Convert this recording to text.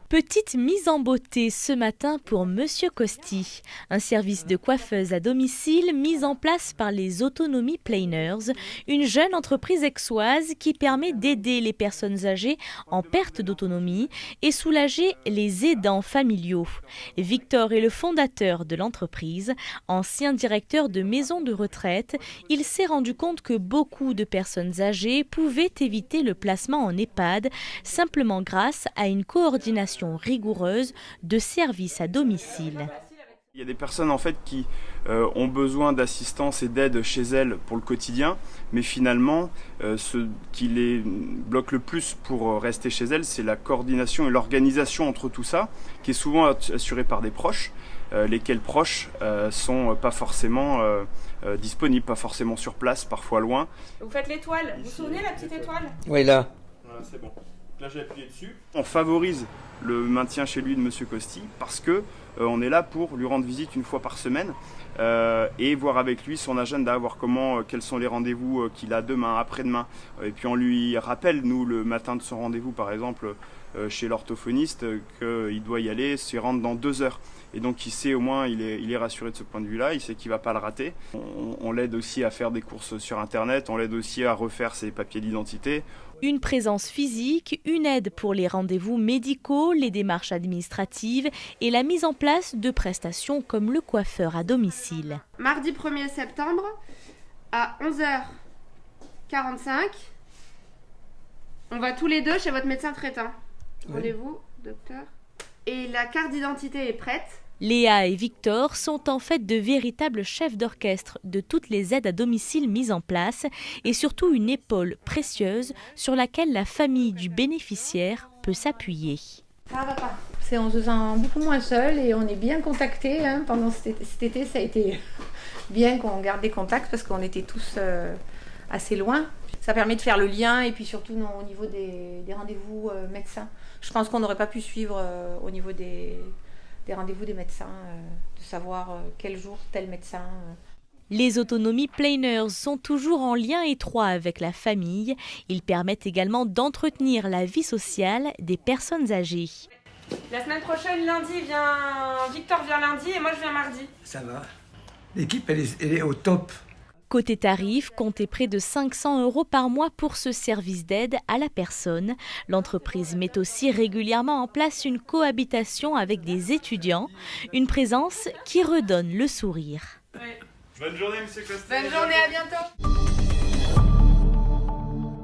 Petite mise en beauté ce matin pour Monsieur Costi, un service de coiffeuse à domicile mis en place par les Autonomy Planers, une jeune entreprise aixoise qui permet d'aider les personnes âgées en perte d'autonomie et soulager les aidants familiaux. Victor est le fondateur de l'entreprise, ancien directeur de maison de retraite. Il s'est rendu compte que beaucoup de personnes âgées pouvaient éviter le placement en EHPAD simplement grâce à une coordination rigoureuse de services à domicile. Il y a des personnes en fait qui ont besoin d'assistance et d'aide chez elles pour le quotidien, mais finalement ce qui les bloque le plus pour rester chez elles, c'est la coordination et l'organisation entre tout ça, qui est souvent assurée par des proches, lesquels proches sont pas forcément disponibles, pas forcément sur place, parfois loin. Vous faites l'étoile, vous vous souvenez la petite étoile? Oui, là. Voilà, c'est bon. Là, j'ai appuyé dessus. On favorise le maintien chez lui de Monsieur Costi parce que on est là pour lui rendre visite une fois par semaine et voir avec lui son agenda, voir quels sont les rendez-vous qu'il a demain, après-demain. Et puis on lui rappelle, nous, le matin de son rendez-vous, par exemple, chez l'orthophoniste, qu'il doit y aller, s'y rendre dans 2 heures. Et donc il sait au moins, il est rassuré de ce point de vue-là, il sait qu'il ne va pas le rater. On l'aide aussi à faire des courses sur Internet, on l'aide aussi à refaire ses papiers d'identité. Une présence physique, une aide pour les rendez-vous médicaux, les démarches administratives et la mise en place de prestations comme le coiffeur à domicile. Mardi 1er septembre à 11h45, on va tous les deux chez votre médecin traitant. Rendez-vous, docteur. Et la carte d'identité est prête. Léa et Victor sont en fait de véritables chefs d'orchestre de toutes les aides à domicile mises en place et surtout une épaule précieuse sur laquelle la famille du bénéficiaire peut s'appuyer. Ça va pas. On se sent beaucoup moins seul et on est bien contactés. Pendant cet été, ça a été bien qu'on garde des contacts parce qu'on était tous assez loin. Ça permet de faire le lien et puis surtout au niveau des rendez-vous médecins. Je pense qu'on n'aurait pas pu suivre au niveau des rendez-vous des médecins, de savoir quel jour tel médecin. Les Autonomy Planers sont toujours en lien étroit avec la famille. Ils permettent également d'entretenir la vie sociale des personnes âgées. La semaine prochaine, Victor vient lundi et moi je viens mardi. Ça va. L'équipe, elle est au top. Côté tarif, comptez près de 500 € par mois pour ce service d'aide à la personne. L'entreprise met aussi régulièrement en place une cohabitation avec des étudiants, une présence qui redonne le sourire. Bonne journée, Monsieur Costi. Bonne journée, à bientôt.